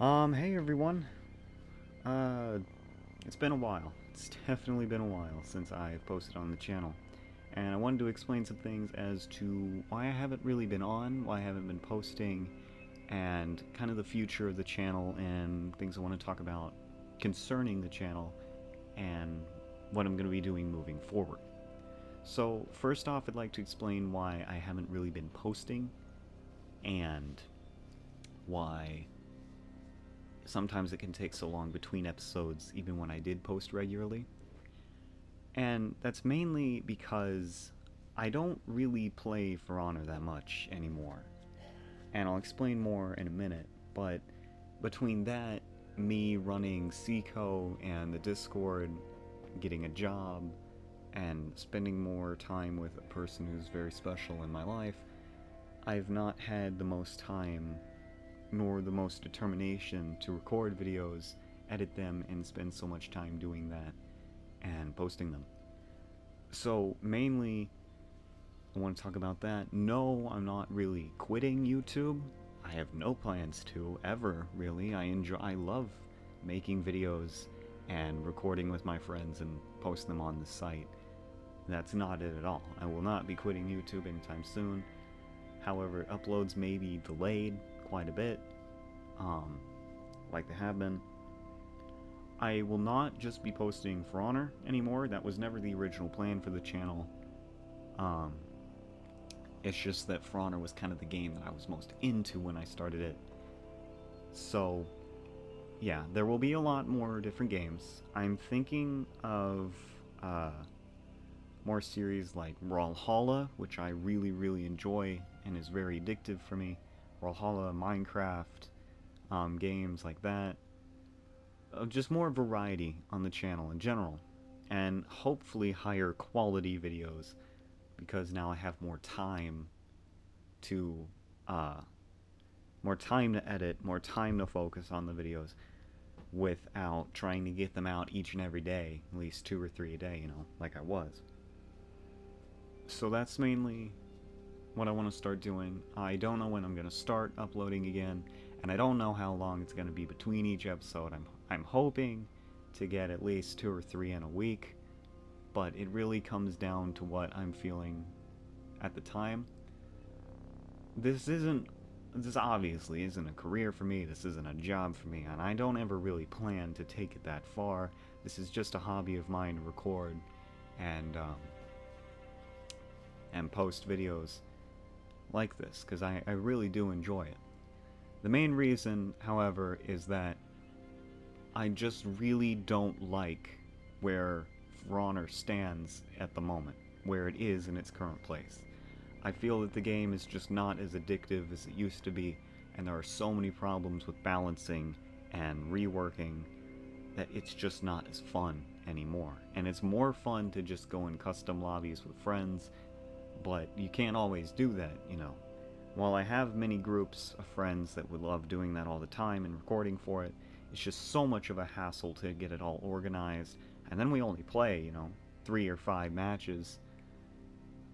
Hey everyone. Uh, it's been a while. It's definitely been a while since I've posted on the channel. And I wanted to explain some things as to why I haven't really been on, why I haven't been posting, and kind of the future of the channel and things I want to talk about concerning the channel and what I'm going to be doing moving forward. So, first off, I'd like to explain why I haven't really been posting and why sometimes it can take so long between episodes, even when I did post regularly. And that's mainly because I don't really play For Honor that much anymore. And I'll explain more in a minute, but between that, me running Seco and the Discord, getting a job, and spending more time with a person who's very special in my life, I've not had the most time nor the most determination to record videos, edit them, and spend so much time doing that and posting them. So, mainly, I want to talk about that. No, I'm not really quitting YouTube. I have no plans to, ever, really. I love making videos and recording with my friends and post them on the site. That's not it at all. I will not be quitting YouTube anytime soon. However, uploads may be delayed quite a bit, like they have been. I will not just be posting For Honor anymore. That was never the original plan for the channel. Um, it's just that For Honor was kind of the game that I was most into when I started it. So, yeah, there will be a lot more different games. I'm thinking of uh, more series like Brawlhalla, which I really, really enjoy and is very addictive for me. Brawlhalla, Minecraft, games like that. Just more variety on the channel in general, and hopefully higher quality videos because now I have to uh, more time to edit, more time to focus on the videos without trying to get them out each and every day, at least 2 or 3 a day, like I was. So that's mainly what I want to start doing. I don't know when I'm going to start uploading again, and I don't know how long it's going to be between each episode. I'm hoping to get at least 2 or 3 in a week, but it really comes down to what I'm feeling at the time. This obviously isn't a career for me, this isn't a job for me, and I don't ever really plan to take it that far. This is just a hobby of mine to record and post videos like this, because I really do enjoy it. The main reason, however, is that I just really don't like where For Honor stands at the moment, where it is in its current place. I feel that the game is just not as addictive as it used to be, and there are so many problems with balancing and reworking that it's just not as fun anymore. And it's more fun to just go in custom lobbies with friends, but you can't always do that. While I have many groups of friends that would love doing that all the time and recording for it, it's just so much of a hassle to get it all organized, and then we only play, 3 or 5 matches,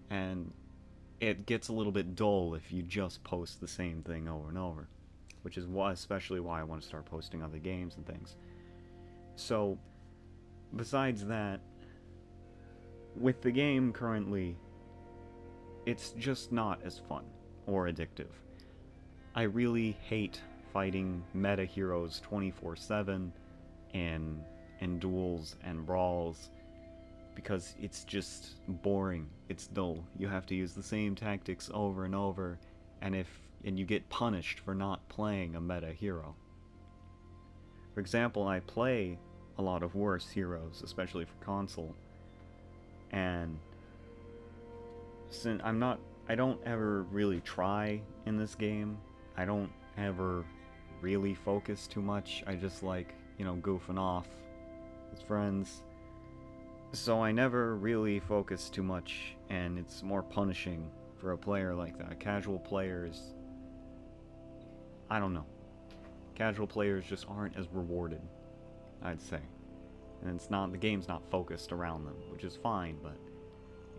and it gets a little bit dull if you just post the same thing over and over, which is especially why I want to start posting other games and things. So, besides that, with the game currently, it's just not as fun or addictive. I really hate fighting meta heroes 24/7 in duels and brawls because it's just boring. It's dull. You have to use the same tactics over and over, and you get punished for not playing a meta hero. For example, I play a lot of worse heroes, especially for console, and since I don't ever really try in this game. I don't ever really focus too much. I just like, goofing off with friends. So I never really focus too much, and it's more punishing for a player like that. Casual players, I don't know. Casual players just aren't as rewarded, I'd say. And the game's not focused around them, which is fine, but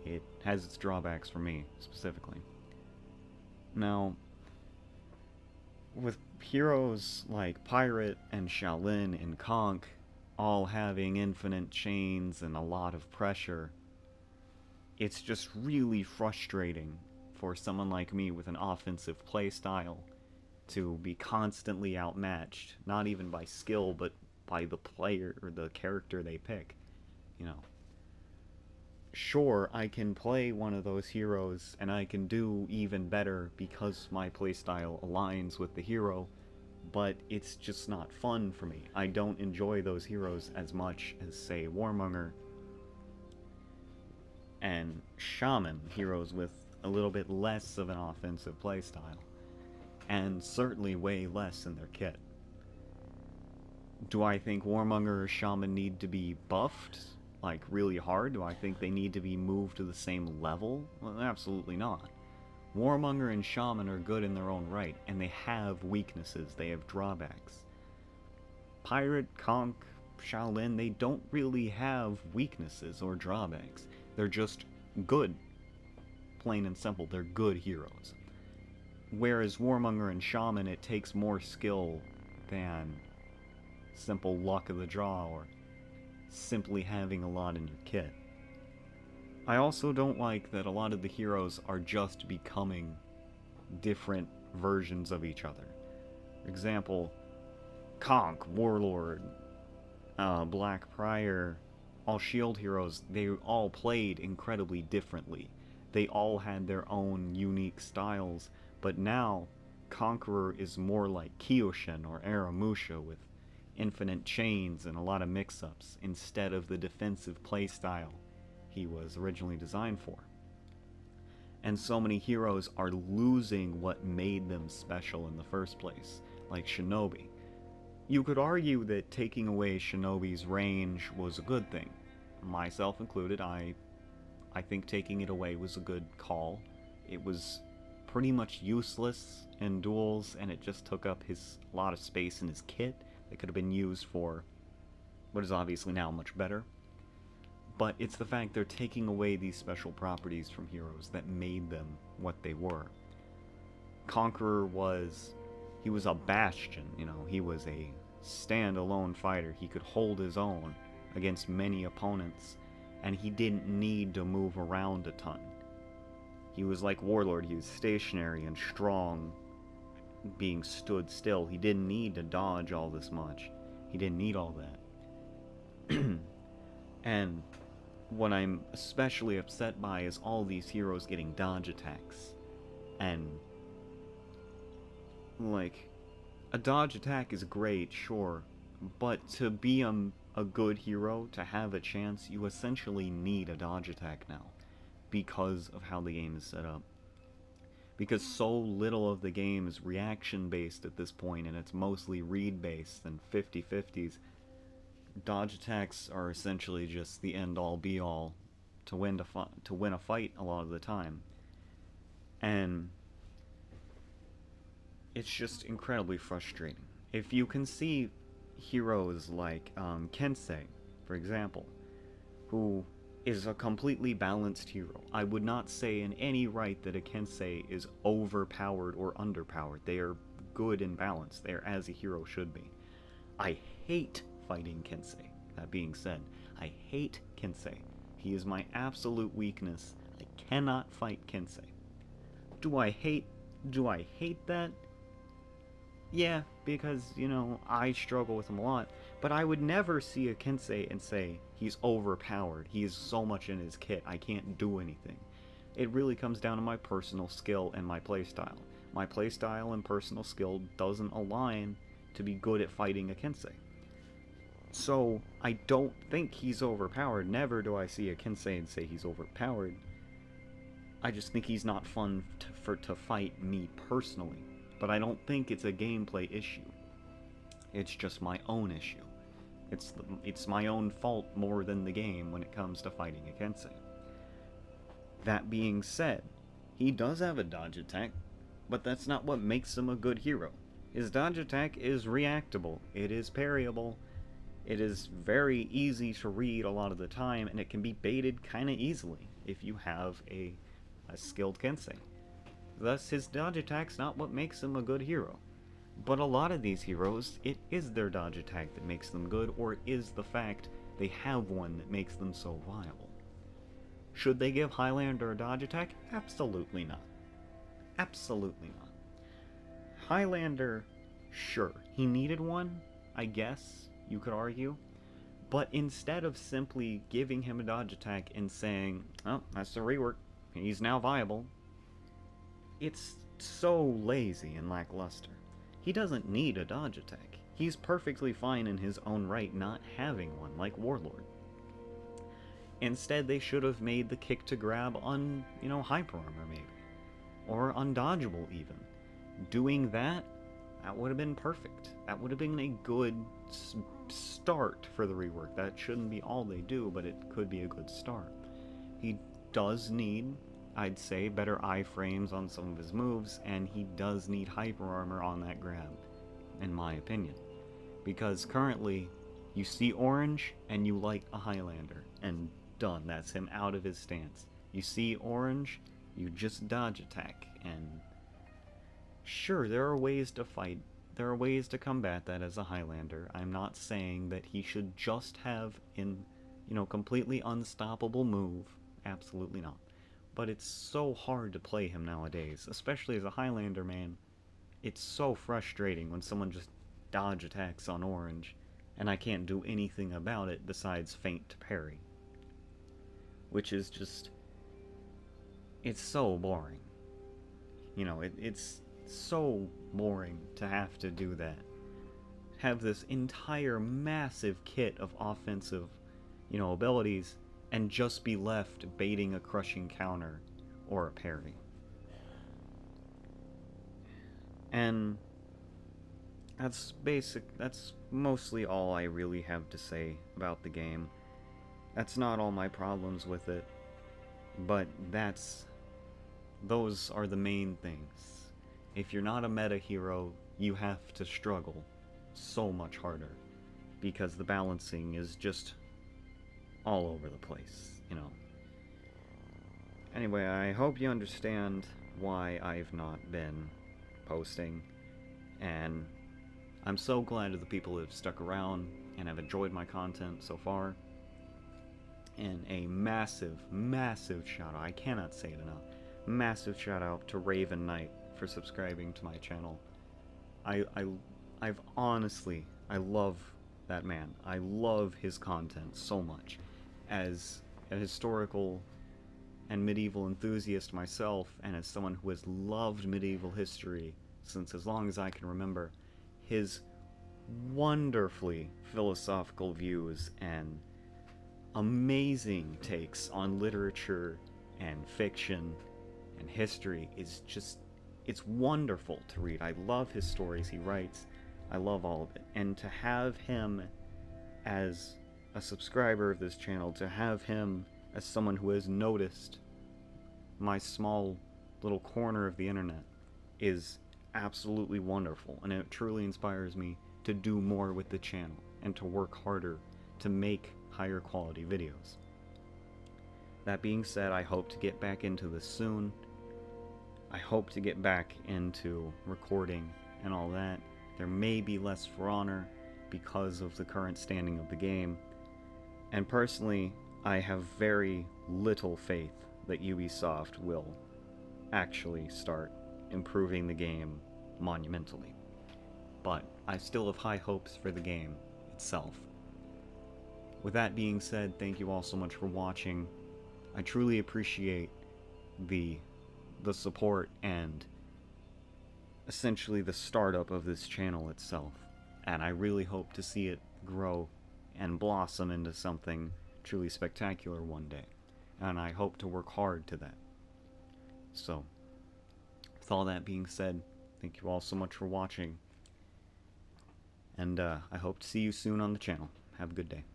it has its drawbacks for me, specifically. Now, with heroes like Pirate and Shaolin and Conk all having infinite chains and a lot of pressure, it's just really frustrating for someone like me with an offensive playstyle to be constantly outmatched, not even by skill, but by the player or the character they pick. You know, sure, I can play one of those heroes and I can do even better because my playstyle aligns with the hero, but it's just not fun for me. I don't enjoy those heroes as much as, say, Warmonger and Shaman, heroes with a little bit less of an offensive playstyle, and certainly way less in their kit. Do I think Warmonger or Shaman need to be buffed, like, really hard? Do I think they need to be moved to the same level? Well, absolutely not. Warmonger and Shaman are good in their own right, and they have weaknesses, they have drawbacks. Pirate, Conk, Shaolin, they don't really have weaknesses or drawbacks. They're just good. Plain and simple, they're good heroes. Whereas Warmonger and Shaman, it takes more skill than simple luck of the draw or simply having a lot in your kit. I also don't like that a lot of the heroes are just becoming different versions of each other. For example, Conk, Warlord, Black Prior, all shield heroes, they all played incredibly differently. They all had their own unique styles, but now Conqueror is more like Kyoshin or Aramusha with infinite chains and a lot of mix-ups instead of the defensive playstyle he was originally designed for. And so many heroes are losing what made them special in the first place, like Shinobi. You could argue that taking away Shinobi's range was a good thing. Myself included, I think taking it away was a good call. It was pretty much useless in duels, and it just took up a lot of space in his kit that could have been used for what is obviously now much better. But it's the fact they're taking away these special properties from heroes that made them what they were. Conqueror he was a bastion, he was a stand-alone fighter. He could hold his own against many opponents, and he didn't need to move around a ton. He was like Warlord, he was stationary and strong, being stood still. He didn't need to dodge all this much. He didn't need all that. And what I'm especially upset by is all these heroes getting dodge attacks. And, like, a dodge attack is great, sure, but to be a good hero, to have a chance, you essentially need a dodge attack now, because of how the game is set up. Because so little of the game is reaction-based at this point, and it's mostly read-based and 50-50s, dodge attacks are essentially just the end-all be-all to win a fight a lot of the time. And it's just incredibly frustrating. If you can see heroes like Kensei, for example, who is a completely balanced hero. I would not say in any right that a Kensei is overpowered or underpowered. They are good and balanced. They are as a hero should be. I hate fighting Kensei. That being said, I hate Kensei. He is my absolute weakness. I cannot fight Kensei. Do I hate that? Yeah, because, I struggle with him a lot, but I would never see a Kensei and say, he's overpowered, he is so much in his kit, I can't do anything. It really comes down to my personal skill and my playstyle. My playstyle and personal skill doesn't align to be good at fighting a Kensei. So, I don't think he's overpowered. Never do I see a Kensei and say he's overpowered. I just think he's not fun to fight me personally. But I don't think it's a gameplay issue. It's just my own issue. It's my own fault more than the game when it comes to fighting a Kensei. That being said, he does have a dodge attack, but that's not what makes him a good hero. His dodge attack is reactable, it is parryable, it is very easy to read a lot of the time, and it can be baited kinda easily if you have a skilled Kensei. Thus, his dodge attack's not what makes him a good hero. But a lot of these heroes, it is their dodge attack that makes them good, or it is the fact they have one that makes them so viable. Should they give Highlander a dodge attack? Absolutely not. Absolutely not. Highlander, sure, he needed one, I guess, you could argue. But instead of simply giving him a dodge attack and saying, oh, that's the rework, he's now viable, it's so lazy and lackluster. He doesn't need a dodge attack. He's perfectly fine in his own right not having one, like Warlord. Instead, they should have made the kick to grab hyper armor maybe. Or undodgeable even. Doing that, that would have been perfect. That would have been a good start for the rework. That shouldn't be all they do, but it could be a good start. He does need, I'd say, better iframes on some of his moves, and he does need hyper armor on that grab, in my opinion. Because currently, you see orange, and you light a Highlander, and done. That's him out of his stance. You see orange, you just dodge attack, and sure, there are ways to fight. There are ways to combat that as a Highlander. I'm not saying that he should just have completely unstoppable move. Absolutely not. But it's so hard to play him nowadays, especially as a Highlander, man. It's so frustrating when someone just dodge attacks on orange, and I can't do anything about it besides feint to parry. Which is just... it's so boring. It's so boring to have to do that. Have this entire massive kit of offensive, abilities, and just be left baiting a crushing counter or a parry. And that's mostly all I really have to say about the game. That's not all my problems with it, but those are the main things. If you're not a meta hero, you have to struggle so much harder, because the balancing is just all over the place, Anyway, I hope you understand why I've not been posting, and I'm so glad of the people who have stuck around and have enjoyed my content so far. And a massive, massive shout out, I cannot say it enough, massive shout out to Raven Knight for subscribing to my channel. I've honestly, I love that man. I love his content so much. As a historical and medieval enthusiast myself, and as someone who has loved medieval history since as long as I can remember, his wonderfully philosophical views and amazing takes on literature and fiction and history is just, it's wonderful to read. I love his stories he writes. I love all of it. And to have him as a subscriber of this channel, to have him as someone who has noticed my small little corner of the internet, is absolutely wonderful, and it truly inspires me to do more with the channel and to work harder to make higher quality videos. That being said, I hope to get back into this soon. I hope to get back into recording and all that. There may be less For Honor because of the current standing of the game, and personally, I have very little faith that Ubisoft will actually start improving the game monumentally. But I still have high hopes for the game itself. With that being said, thank you all so much for watching. I truly appreciate the support and essentially the startup of this channel itself. And I really hope to see it grow and blossom into something truly spectacular one day. And I hope to work hard to that. So, with all that being said, thank you all so much for watching. And I hope to see you soon on the channel. Have a good day.